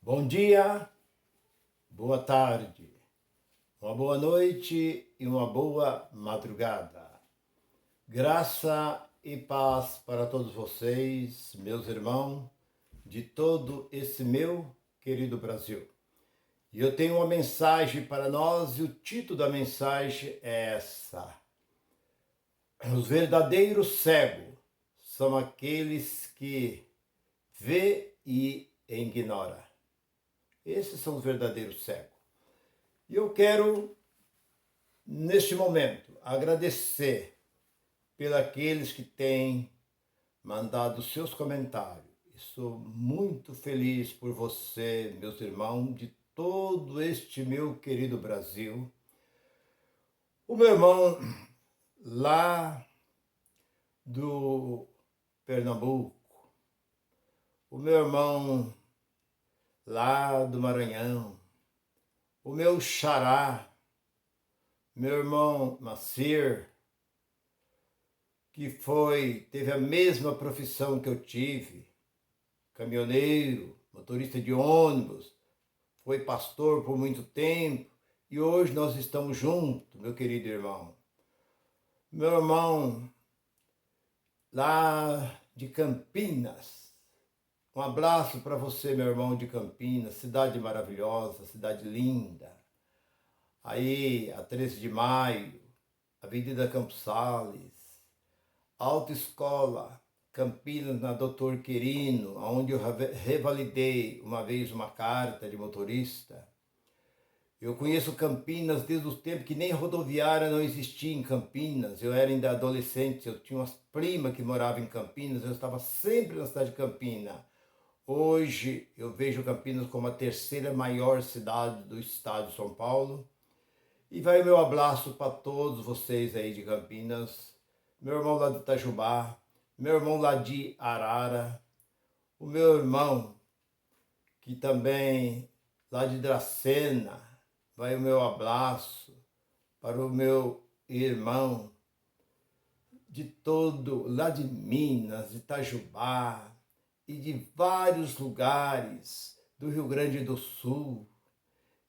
Bom dia, boa tarde, uma boa noite e uma boa madrugada. Graça e paz para todos vocês, meus irmãos, de todo esse meu querido Brasil. E eu tenho uma mensagem para nós e o título da mensagem é essa: os verdadeiros cegos são aqueles que vê e ignora. Esses são os verdadeiros cegos. E eu quero, neste momento, agradecer pelos que têm mandado seus comentários. Estou muito feliz por você, meus irmãos, de todo este meu querido Brasil. O meu irmão lá do Pernambuco, o meu irmão lá do Maranhão, o meu xará, meu irmão Macir, que teve a mesma profissão que eu tive, caminhoneiro, motorista de ônibus, foi pastor por muito tempo e hoje nós estamos juntos, meu querido irmão. Meu irmão lá de Campinas, um abraço para você, meu irmão de Campinas, cidade maravilhosa, cidade linda. Aí, a 13 de maio, Avenida Campos Sales, Autoescola Campinas, na Doutor Quirino, onde eu revalidei uma vez uma carta de motorista. Eu conheço Campinas desde os tempos que nem rodoviária não existia em Campinas. Eu era ainda adolescente, eu tinha umas primas que moravam em Campinas, eu estava sempre na cidade de Campinas. Hoje eu vejo Campinas como a terceira maior cidade do estado de São Paulo. E vai o meu abraço para todos vocês aí de Campinas, meu irmão lá de Itajubá, meu irmão lá de Arara, o meu irmão que também lá de Dracena, vai o meu abraço para o meu irmão de todo, lá de Minas, de Itajubá e de vários lugares do Rio Grande do Sul,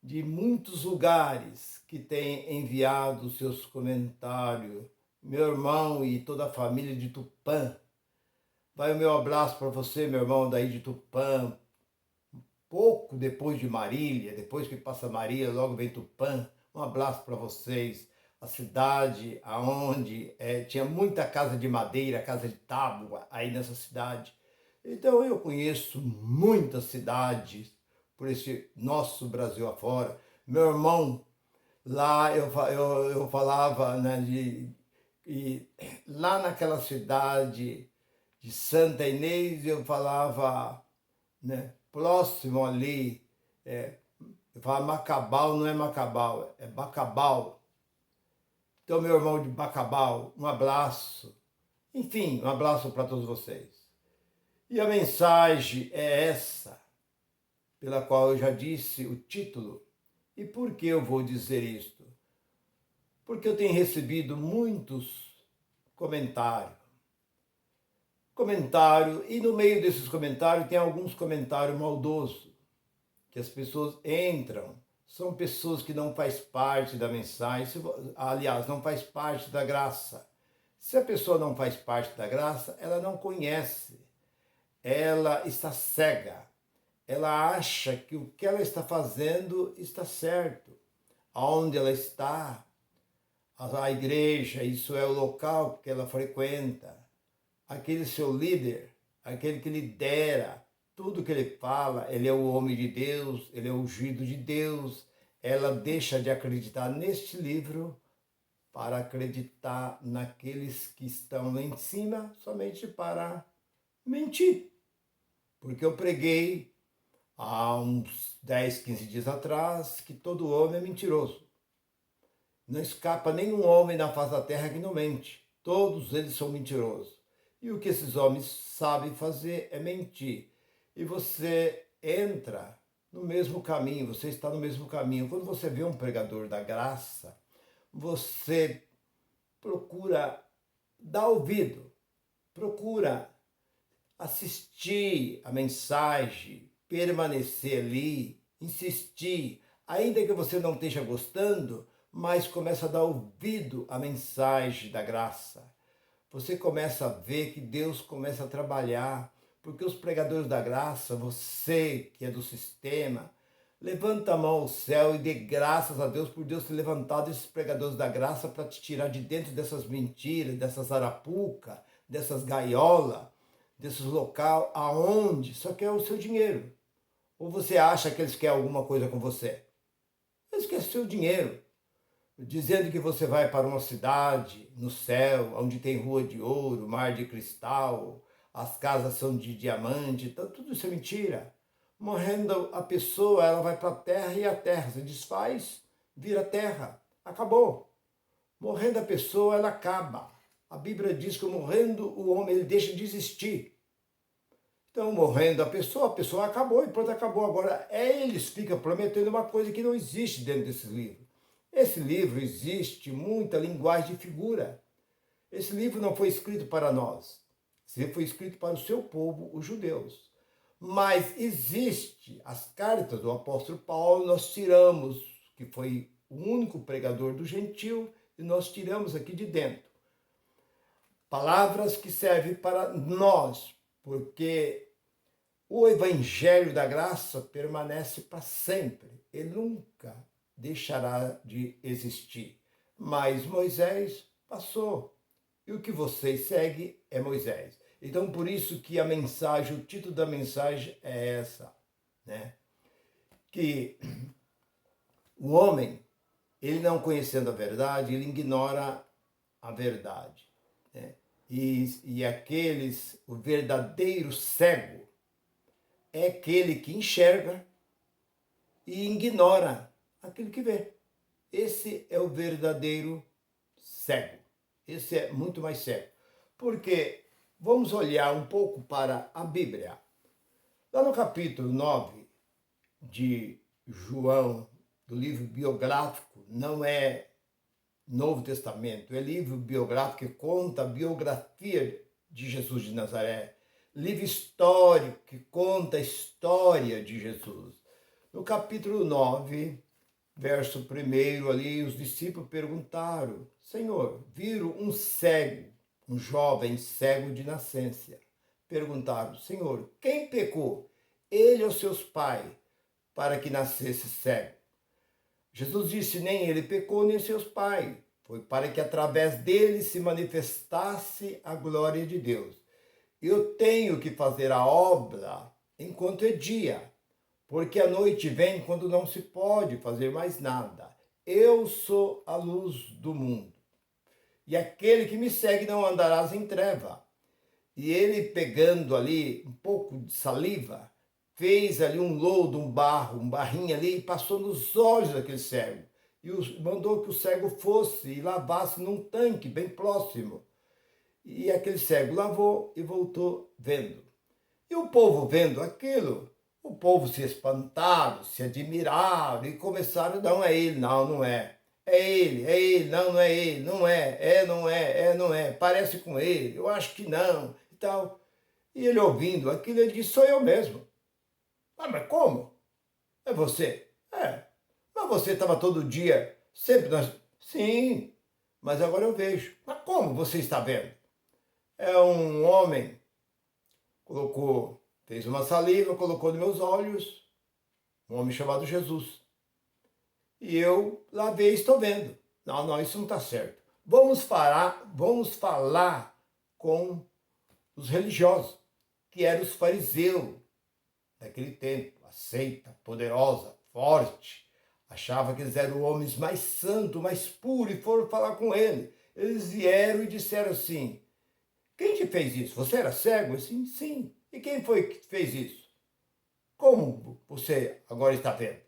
de muitos lugares que têm enviado seus comentários. Meu irmão e toda a família de Tupã. Vai o meu abraço para você, meu irmão daí de Tupã. Pouco depois de Marília, depois que passa Marília, logo vem Tupã. Um abraço para vocês. A cidade aonde tinha muita casa de madeira, casa de tábua aí nessa cidade. Então eu conheço muitas cidades por esse nosso Brasil afora. Meu irmão, lá eu falava, né, e lá naquela cidade de Santa Inês, eu falava, né, próximo ali, eu falava Macabal, não é Macabal, é Bacabal. Então, meu irmão de Bacabal, um abraço. Enfim, um abraço para todos vocês. E a mensagem é essa, pela qual eu já disse o título. E por que eu vou dizer isto? Porque eu tenho recebido muitos comentários. E no meio desses comentários tem alguns comentários maldosos, que as pessoas entram, são pessoas que não faz parte da mensagem, aliás, não faz parte da graça. Se a pessoa não faz parte da graça, ela não conhece, ela está cega, ela acha que o que ela está fazendo está certo. Aonde ela está, a igreja, isso é o local que ela frequenta, aquele seu líder, aquele que lidera, tudo que ele fala, ele é o homem de Deus, ele é o ungido de Deus. Ela deixa de acreditar neste livro para acreditar naqueles que estão lá em cima, somente para mentir. Porque eu preguei há uns 10, 15 dias atrás que todo homem é mentiroso. Não escapa nenhum homem na face da terra que não mente. Todos eles são mentirosos. E o que esses homens sabem fazer é mentir. E você entra no mesmo caminho, você está no mesmo caminho. Quando você vê um pregador da graça, você procura dar ouvido, procura assistir a mensagem permanecer ali, insistir, ainda que você não esteja gostando, mas começa a dar ouvido à mensagem da graça. Você começa a ver que Deus começa a trabalhar, porque os pregadores da graça, você que é do sistema, levanta a mão ao céu e dê graças a Deus por Deus ter levantado esses pregadores da graça para te tirar de dentro dessas mentiras, dessas arapucas, dessas gaiolas, desses local aonde só quer o seu dinheiro. Ou você acha que eles querem alguma coisa com você? Eles querem o seu dinheiro, dizendo que você vai para uma cidade no céu, onde tem rua de ouro, mar de cristal, as casas são de diamante, então tudo isso é mentira. Morrendo a pessoa, ela vai para a terra e a terra se desfaz, vira terra, acabou. Morrendo a pessoa, ela acaba. A Bíblia diz que morrendo o homem, ele deixa de existir. Então, morrendo a pessoa acabou e pronto, acabou. Agora, eles ficam prometendo uma coisa que não existe dentro desse livro. Esse livro existe muita linguagem de figura. Esse livro não foi escrito para nós. Esse livro foi escrito para o seu povo, os judeus. Mas existe as cartas do apóstolo Paulo, nós tiramos, que foi o único pregador do gentil, e nós tiramos aqui de dentro. Palavras que servem para nós, porque o evangelho da graça permanece para sempre. Ele nunca deixará de existir. Mas Moisés passou. E o que vocês seguem é Moisés. Então, por isso que a mensagem, o título da mensagem é essa, né? Que o homem, ele não conhecendo a verdade, ele ignora a verdade, né? E aqueles, o verdadeiro cego, é aquele que enxerga e ignora aquilo que vê. Esse é o verdadeiro cego. Esse é muito mais cego. Porque vamos olhar um pouco para a Bíblia. Lá no capítulo 9 de João, do livro biográfico, não é Novo Testamento, é livro biográfico que conta a biografia de Jesus de Nazaré. Livro histórico que conta a história de Jesus. No capítulo 9, verso 1 ali, os discípulos perguntaram: Senhor, viram um cego, um jovem cego de nascença. Perguntaram: Senhor, quem pecou? Ele ou seus pais, para que nascesse cego? Jesus disse: nem ele pecou, nem seus pais. Foi para que através dele se manifestasse a glória de Deus. Eu tenho que fazer a obra enquanto é dia, porque a noite vem quando não se pode fazer mais nada. Eu sou a luz do mundo. E aquele que me segue não andarás em treva. E ele, pegando ali um pouco de saliva, fez ali um lodo, um barro, um barrinho ali, e passou nos olhos daquele cego. E mandou que o cego fosse e lavasse num tanque bem próximo. E aquele cego lavou e voltou vendo. E o povo vendo aquilo, o povo se espantaram, se admiraram e começaram: não é ele, não é. É ele, não é ele, não é, não é, não é, parece com ele, eu acho que não, e tal. E ele ouvindo aquilo, ele disse: sou eu mesmo. Ah, mas como? É você? É. Mas você estava todo dia, sempre nós... Sim, mas agora eu vejo. Mas como você está vendo? É um homem, fez uma saliva, colocou nos meus olhos, um homem chamado Jesus. E eu lavei e estou vendo. Não, isso não está certo. Vamos falar com os religiosos, que eram os fariseus daquele tempo, a seita poderosa, forte. Achava que eles eram homens mais santos, mais puros, e foram falar com ele. Eles vieram e disseram assim: quem te fez isso? Você era cego? Assim, sim. E quem foi que fez isso? Como você agora está vendo?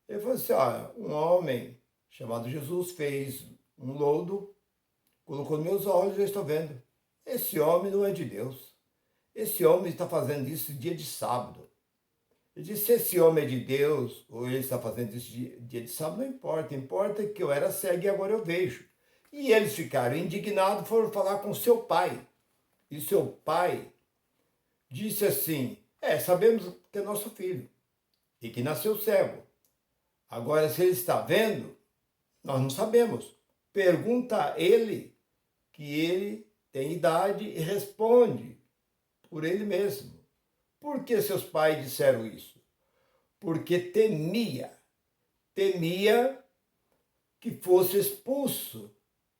Ele falou assim: olha, um homem chamado Jesus fez um lodo, colocou nos meus olhos e eu estou vendo. Esse homem não é de Deus. Esse homem está fazendo isso dia de sábado. Ele disse: se esse homem é de Deus, ou ele está fazendo isso dia de sábado, não importa. Importa que eu era cego e agora eu vejo. E eles ficaram indignados, foram falar com seu pai. E seu pai disse assim: Sabemos que é nosso filho e que nasceu cego. Agora, se ele está vendo, nós não sabemos. Pergunta a ele, que ele tem idade, e responde por ele mesmo. Por que seus pais disseram isso? Porque temia que fosse expulso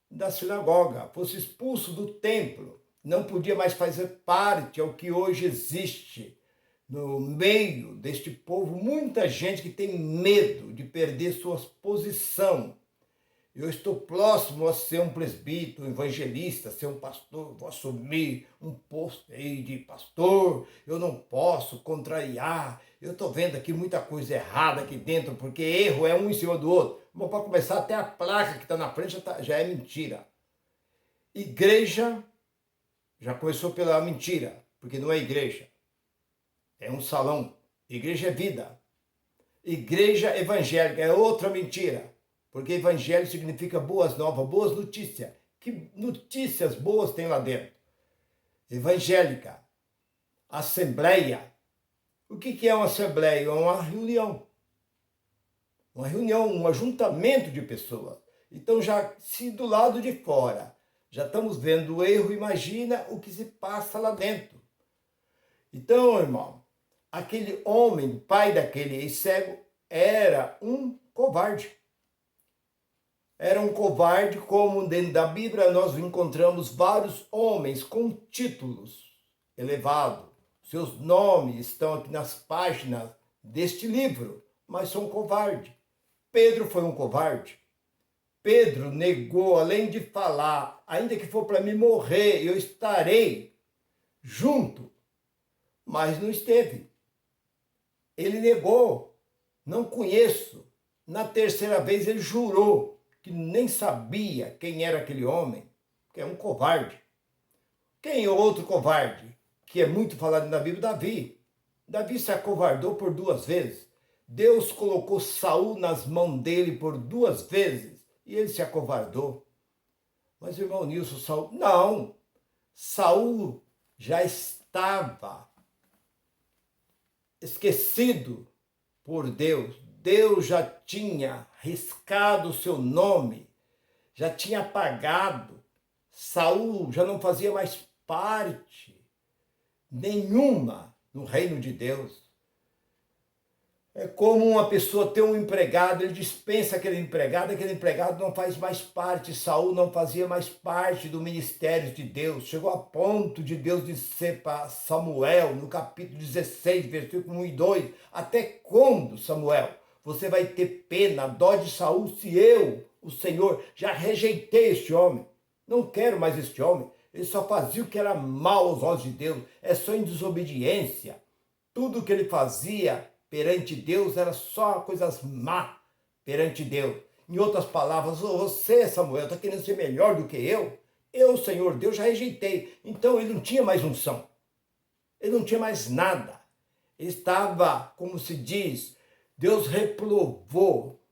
da sinagoga, fosse expulso do templo. Não podia mais fazer parte ao que hoje existe no meio deste povo, muita gente que tem medo de perder sua posição. Eu estou próximo a ser um presbítero, um evangelista, ser um pastor, vou assumir um posto aí de pastor, eu não posso contrariar, eu estou vendo aqui muita coisa errada aqui dentro, porque erro é um em cima do outro. Mas para começar, até a placa que está na frente já é mentira. Igreja já começou pela mentira, porque não é igreja, é um salão. Igreja é vida. Igreja evangélica é outra mentira. Porque evangelho significa boas novas, boas notícias. Que notícias boas tem lá dentro? Evangélica, assembleia. O que é uma assembleia? É uma reunião. Uma reunião, um ajuntamento de pessoas. Então, já se do lado de fora já estamos vendo o erro, imagina o que se passa lá dentro. Então, irmão, aquele homem, pai daquele ex-cego, era um covarde. Era um covarde, como dentro da Bíblia nós encontramos vários homens com títulos elevados. Seus nomes estão aqui nas páginas deste livro, mas são covardes. Pedro foi um covarde. Pedro negou, além de falar, ainda que for para me morrer, eu estarei junto, mas não esteve. Ele negou, não conheço. Na terceira vez ele jurou que nem sabia quem era aquele homem, que é um covarde. Quem é outro covarde, que é muito falado na Bíblia? Davi. Davi se acovardou por 2 vezes. Deus colocou Saul nas mãos dele por 2 vezes e ele se acovardou. Mas, irmão Nilson, Saul... Não! Saul já estava esquecido por Deus. Deus já tinha riscado o seu nome, já tinha apagado. Saul já não fazia mais parte nenhuma no reino de Deus. É como uma pessoa ter um empregado, ele dispensa aquele empregado não faz mais parte. Saul não fazia mais parte do ministério de Deus. Chegou a ponto de Deus dizer para Samuel, no capítulo 16, versículo 1 e 2, até quando, Samuel, você vai ter pena, dó de Saul, se eu, o Senhor, já rejeitei este homem? Não quero mais este homem. Ele só fazia o que era mal aos olhos de Deus. É só em desobediência. Tudo que ele fazia perante Deus era só coisas má perante Deus. Em outras palavras, você, Samuel, está querendo ser melhor do que eu? Eu, Senhor Deus, já rejeitei. Então ele não tinha mais unção. Ele não tinha mais nada. Ele estava, como se diz, Deus reprovou.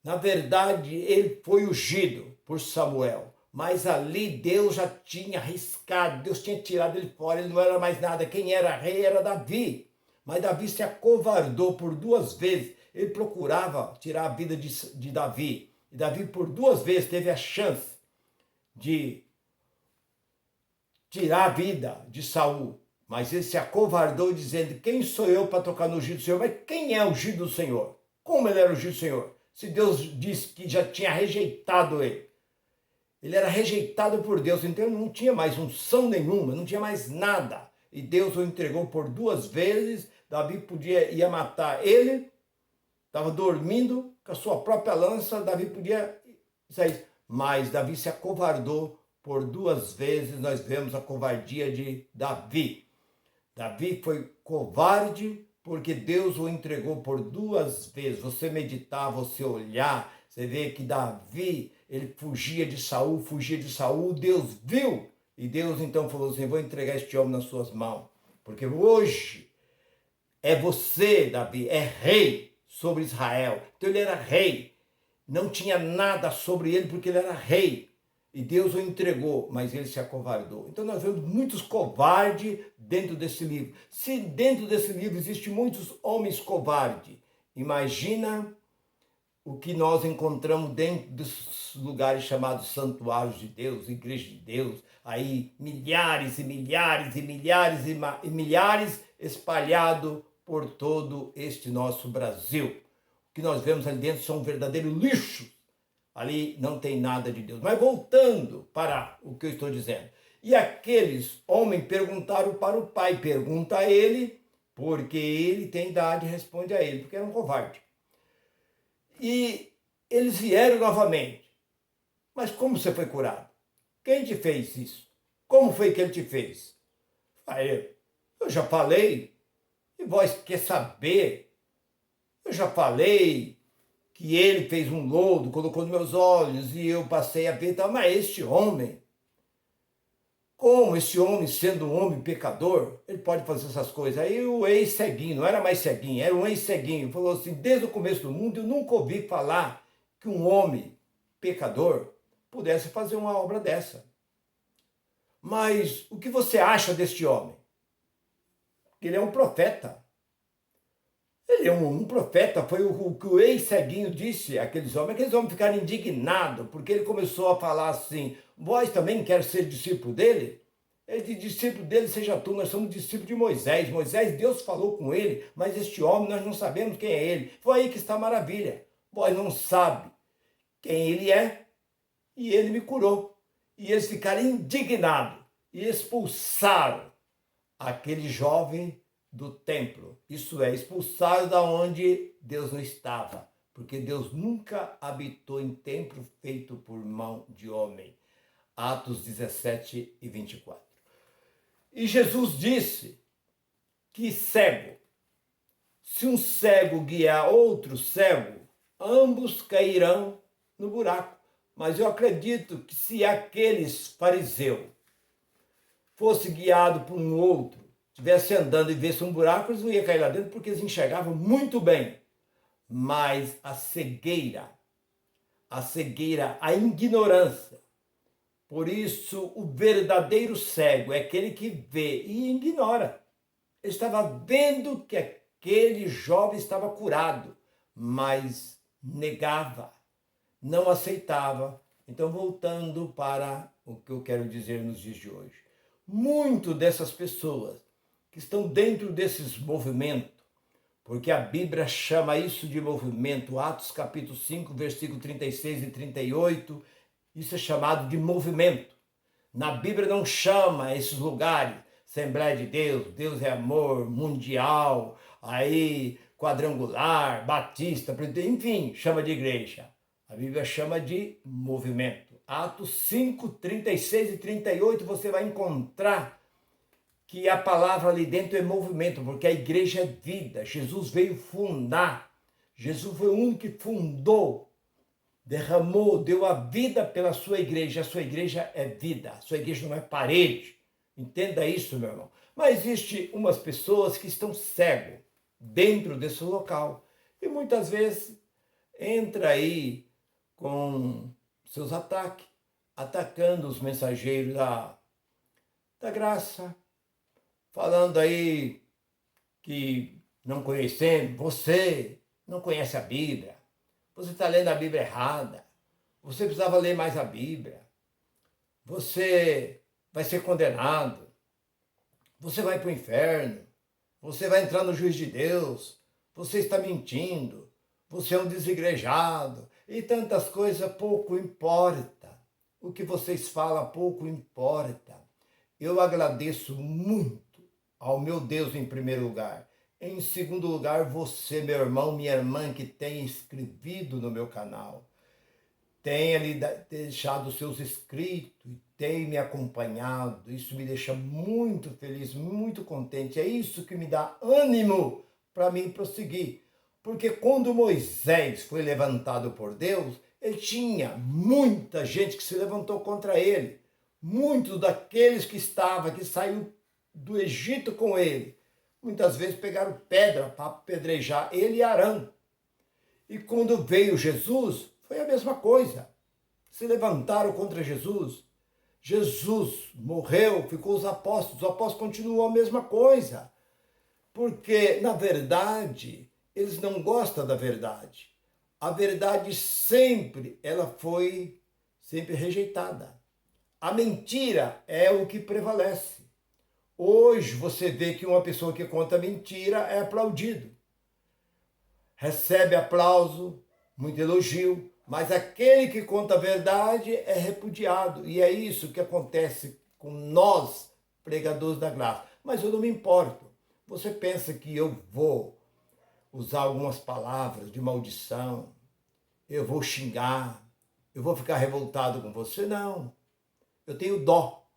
Na verdade, ele foi ungido por Samuel. Mas ali Deus já tinha riscado, Deus tinha tirado ele fora, ele não era mais nada. Quem era rei era Davi. Mas Davi se acovardou por 2 vezes. Ele procurava tirar a vida de Davi. E Davi por 2 vezes teve a chance de tirar a vida de Saul. Mas ele se acovardou dizendo, quem sou eu para tocar no ungido do Senhor? Mas quem é o ungido do Senhor? Como ele era o ungido do Senhor? Se Deus disse que já tinha rejeitado ele. Ele era rejeitado por Deus, então ele não tinha mais unção nenhuma, não tinha mais nada. E Deus o entregou por 2 vezes. Davi ia matar ele, estava dormindo com a sua própria lança, Davi podia sair. Mas Davi se acovardou por 2 vezes, nós vemos a covardia de Davi. Davi foi covarde porque Deus o entregou por 2 vezes. Você meditar, você olhar, você vê que Davi, ele fugia de Saul, Deus viu. E Deus então falou assim, vou entregar este homem nas suas mãos. Porque hoje é você, Davi, é rei sobre Israel. Então ele era rei. Não tinha nada sobre ele porque ele era rei. E Deus o entregou, mas ele se acovardou. Então nós vemos muitos covardes dentro desse livro. Se dentro desse livro existem muitos homens covardes, imagina o que nós encontramos dentro dos lugares chamados santuários de Deus, igreja de Deus, aí milhares e milhares e milhares e milhares espalhados por todo este nosso Brasil. O que nós vemos ali dentro são um verdadeiro lixo. Ali não tem nada de Deus. Mas voltando para o que eu estou dizendo. E aqueles homens perguntaram para o pai, pergunta a ele, porque ele tem idade, responde a ele, porque era um covarde. E eles vieram novamente. Mas como você foi curado? Quem te fez isso? Como foi que ele te fez? Aí, eu já falei, e vós quer saber? Eu já falei que ele fez um lodo, colocou nos meus olhos e eu passei a ver, mas este homem, como esse homem, sendo um homem pecador, ele pode fazer essas coisas? Aí o ex-ceguinho, não era mais ceguinho, era um ex-ceguinho, falou assim, desde o começo do mundo eu nunca ouvi falar que um homem pecador pudesse fazer uma obra dessa. Mas o que você acha deste homem? Ele é um profeta. Ele é um profeta, foi o que o ex-ceguinho disse àqueles homens ficaram indignados, porque ele começou a falar assim, vós também querem ser discípulo dele? Ele disse, discípulo dele seja tu, nós somos discípulos de Moisés. Moisés, Deus falou com ele, mas este homem nós não sabemos quem é ele. Foi aí que está a maravilha. Vós não sabem quem ele é, e ele me curou. E eles ficaram indignados e expulsaram aquele jovem do templo, isso é, expulsado da onde Deus não estava, porque Deus nunca habitou em templo feito por mão de homem. Atos 17 e 24. E Jesus disse que cego, se um cego guiar outro cego, ambos cairão no buraco. Mas eu acredito que se aqueles fariseus fosse guiado por um outro, estivesse andando e visse um buraco, eles não iam cair lá dentro porque eles enxergavam muito bem. Mas a cegueira, a ignorância. Por isso, o verdadeiro cego é aquele que vê e ignora. Ele estava vendo que aquele jovem estava curado, mas negava, não aceitava. Então, voltando para o que eu quero dizer nos dias de hoje. Muito dessas pessoas que estão dentro desses movimentos, porque a Bíblia chama isso de movimento, Atos capítulo 5, versículo 36 e 38, isso é chamado de movimento. Na Bíblia não chama esses lugares, Assembleia de Deus, Deus é amor, mundial, aí quadrangular, batista, enfim, chama de igreja. A Bíblia chama de movimento. Atos 5, 36 e 38, você vai encontrar que a palavra ali dentro é movimento, porque a igreja é vida. Jesus veio fundar. Jesus foi o único que fundou, derramou, deu a vida pela sua igreja. A sua igreja é vida. A sua igreja não é parede. Entenda isso, meu irmão. Mas existem umas pessoas que estão cegos dentro desse local. E muitas vezes entra aí com seus ataques, atacando os mensageiros da graça, falando aí que não conhecendo, você não conhece a Bíblia, você está lendo a Bíblia errada, você precisava ler mais a Bíblia, você vai ser condenado, você vai para o inferno, você vai entrar no juízo de Deus, você está mentindo, você é um desigrejado, e tantas coisas, pouco importa. O que vocês falam pouco importa. Eu agradeço muito ao meu Deus em primeiro lugar. Em segundo lugar, você, meu irmão, minha irmã, que tem inscrevido no meu canal. Tem ali deixado seus inscritos, tem me acompanhado. Isso me deixa muito feliz, muito contente. É isso que me dá ânimo para mim prosseguir. Porque quando Moisés foi levantado por Deus, ele tinha muita gente que se levantou contra ele. Muitos daqueles que saiu do Egito com ele, muitas vezes pegaram pedra para apedrejar ele e Arão. E quando veio Jesus, foi a mesma coisa. se levantaram contra Jesus. Jesus morreu, ficou os apóstolos continuam a mesma coisa. Porque, na verdade, eles não gostam da verdade. A verdade ela foi sempre rejeitada. A mentira é o que prevalece. Hoje você vê que uma pessoa que conta mentira é aplaudido. Recebe aplauso, muito elogio, mas aquele que conta a verdade é repudiado. E é isso que acontece com nós, pregadores da graça. Mas eu não me importo. Você pensa que eu vou usar algumas palavras de maldição, eu vou xingar, eu vou ficar revoltado com você? Não. Eu tenho dó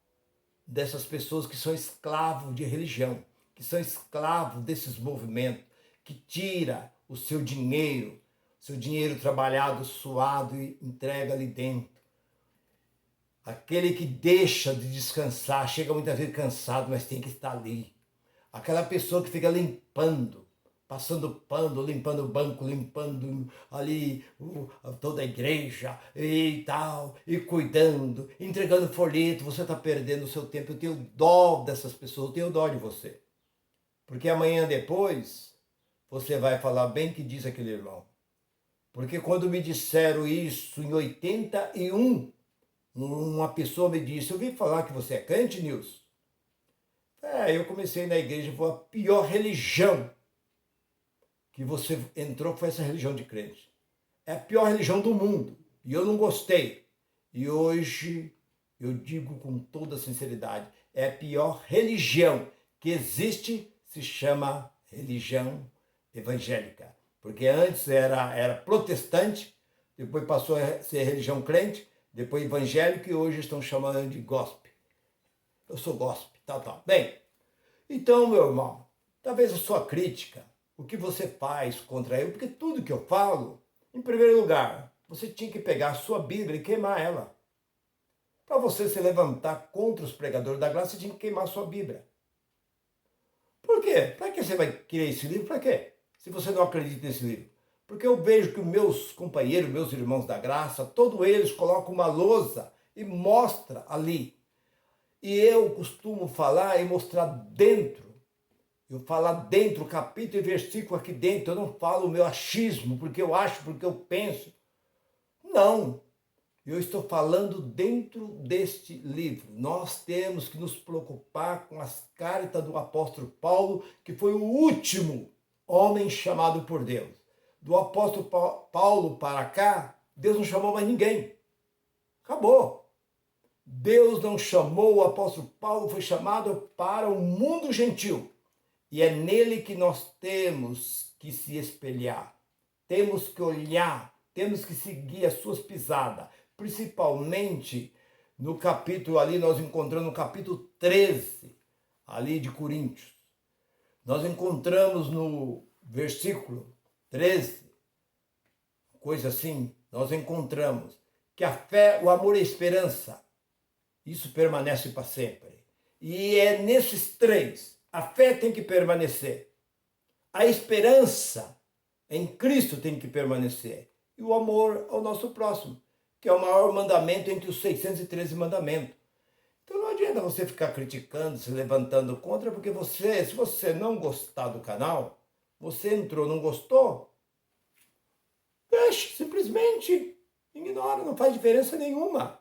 dessas pessoas que são escravos de religião, que são escravos desses movimentos, que tira o seu dinheiro trabalhado, suado e entrega ali dentro. Aquele que deixa de descansar, chega muitas vezes cansado, mas tem que estar ali. Aquela pessoa que fica limpando, passando pano, limpando o banco, limpando ali toda a igreja e tal, e cuidando, entregando folheto, você está perdendo o seu tempo. Eu tenho dó dessas pessoas, eu tenho dó de você. Porque amanhã depois, você vai falar bem que diz aquele irmão. Porque quando me disseram isso em 81, uma pessoa me disse, eu ouvi falar que você é crente, Nilson? Eu comecei na igreja, foi a pior religião que você entrou, foi essa religião de crente. É a pior religião do mundo. E eu não gostei. E hoje, eu digo com toda sinceridade, é a pior religião que existe, se chama religião evangélica. Porque antes era protestante, depois passou a ser religião crente, depois evangélico e hoje estão chamando de gospel. Eu sou gospel, tal. Bem, então, meu irmão, talvez a sua crítica, o que você faz contra eu, porque tudo que eu falo, em primeiro lugar, você tinha que pegar a sua Bíblia e queimar ela. Para você se levantar contra os pregadores da graça, você tinha que queimar a sua Bíblia. Por quê? Para que você vai querer esse livro? Para quê? Se você não acredita nesse livro. Porque eu vejo que os meus companheiros, meus irmãos da graça, todos eles colocam uma lousa e mostra ali. E eu costumo falar e mostrar dentro. Eu falo dentro, capítulo e versículo aqui dentro. Eu não falo o meu achismo, porque eu acho, porque eu penso. Não. Eu estou falando dentro deste livro. Nós temos que nos preocupar com as cartas do apóstolo Paulo, que foi o último homem chamado por Deus. Do apóstolo Paulo para cá, Deus não chamou mais ninguém. Acabou. Deus não chamou o apóstolo Paulo, foi chamado para o mundo gentil. E é nele que nós temos que se espelhar. Temos que olhar, temos que seguir as suas pisadas. Principalmente no capítulo ali, nós encontramos no capítulo 13, ali de Coríntios. Nós encontramos no versículo 13, coisa assim, nós encontramos que a fé, o amor e a esperança, isso permanece para sempre. E é nesses três, a fé tem que permanecer, a esperança em Cristo tem que permanecer, e o amor ao nosso próximo, que é o maior mandamento entre os 613 mandamentos. Então não adianta você ficar criticando, se levantando contra, porque se você não gostar do canal, você entrou, não gostou, deixe, simplesmente ignora, não faz diferença nenhuma.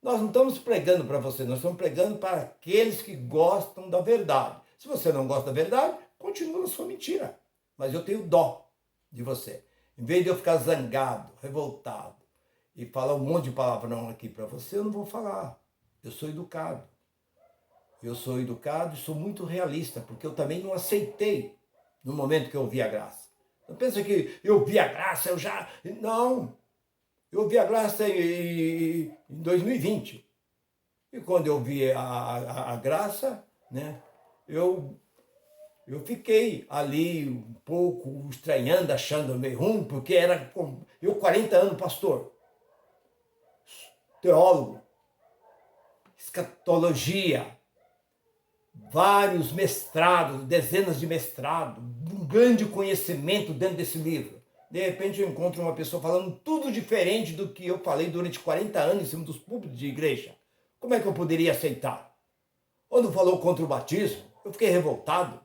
Nós não estamos pregando para você, nós estamos pregando para aqueles que gostam da verdade. Se você não gosta da verdade, continua na sua mentira. Mas eu tenho dó de você. Em vez de eu ficar zangado, revoltado e falar um monte de palavrão aqui para você, eu não vou falar. Eu sou educado. Eu sou educado e sou muito realista, porque eu também não aceitei no momento que eu ouvi a graça. Não pensa que eu ouvi a graça, eu já... Não. Eu ouvi a graça em 2020. E quando eu vi a graça, né, eu fiquei ali um pouco estranhando, achando meio ruim, porque era eu 40 anos pastor, teólogo, escatologia, vários mestrados, dezenas de mestrados, um grande conhecimento dentro desse livro. De repente eu encontro uma pessoa falando tudo diferente do que eu falei durante 40 anos em cima dos púlpitos de igreja. Como é que eu poderia aceitar? Quando falou contra o batismo, eu fiquei revoltado.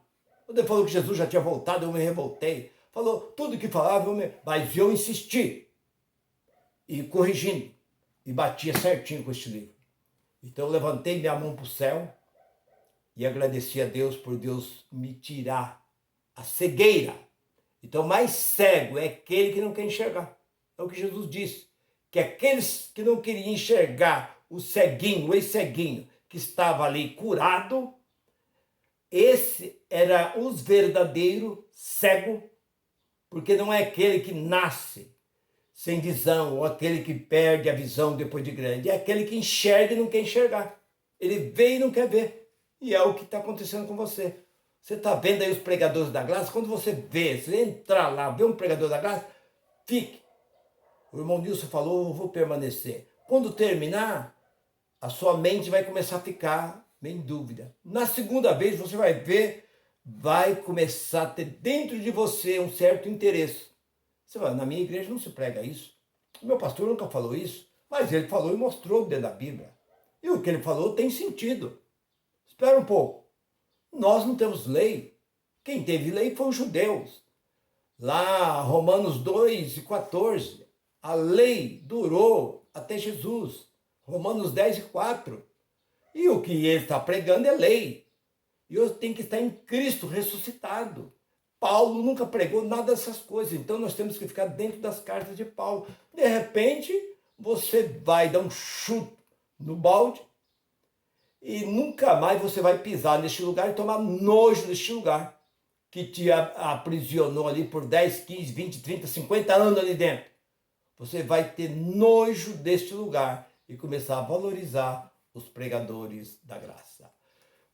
Quando ele falou que Jesus já tinha voltado, eu me revoltei. Falou tudo que falava, mas eu insisti. E corrigindo. E batia certinho com este livro. Então eu levantei minha mão para o céu e agradeci a Deus por Deus me tirar a cegueira. Então mais cego é aquele que não quer enxergar. É o que Jesus disse. Que aqueles que não queriam enxergar o ceguinho, o ex-ceguinho, que estava ali curado, esse era os verdadeiros cegos, porque não é aquele que nasce sem visão, ou aquele que perde a visão depois de grande, é aquele que enxerga e não quer enxergar. Ele vê e não quer ver. E é o que está acontecendo com você. Você está vendo aí os pregadores da graça, quando você vê, você entrar lá, vê um pregador da graça, fique. O irmão Nilson falou, eu vou permanecer. Quando terminar, a sua mente vai começar a ficar em dúvida. Na segunda vez, você vai ver, vai começar a ter dentro de você um certo interesse. Você fala, na minha igreja não se prega isso. O meu pastor nunca falou isso, mas ele falou e mostrou dentro da Bíblia. E o que ele falou tem sentido. Espera um pouco. Nós não temos lei. Quem teve lei foi os judeus. Lá, Romanos 2:14, a lei durou até Jesus. Romanos 10:4. E o que ele está pregando é lei. E eu tenho que estar em Cristo ressuscitado. Paulo nunca pregou nada dessas coisas, então nós temos que ficar dentro das cartas de Paulo. De repente, você vai dar um chute no balde e nunca mais você vai pisar neste lugar e tomar nojo deste lugar que te aprisionou ali por 10, 15, 20, 30, 50 anos ali dentro. Você vai ter nojo deste lugar e começar a valorizar os pregadores da graça.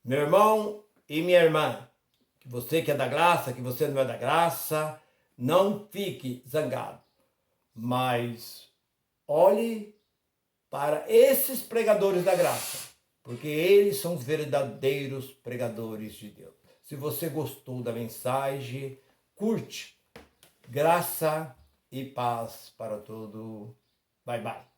Meu irmão e minha irmã, que você que é da graça, que você não é da graça, não fique zangado, mas olhe para esses pregadores da graça, porque eles são os verdadeiros pregadores de Deus. Se você gostou da mensagem, curte. Graça e paz para todo. Bye, bye.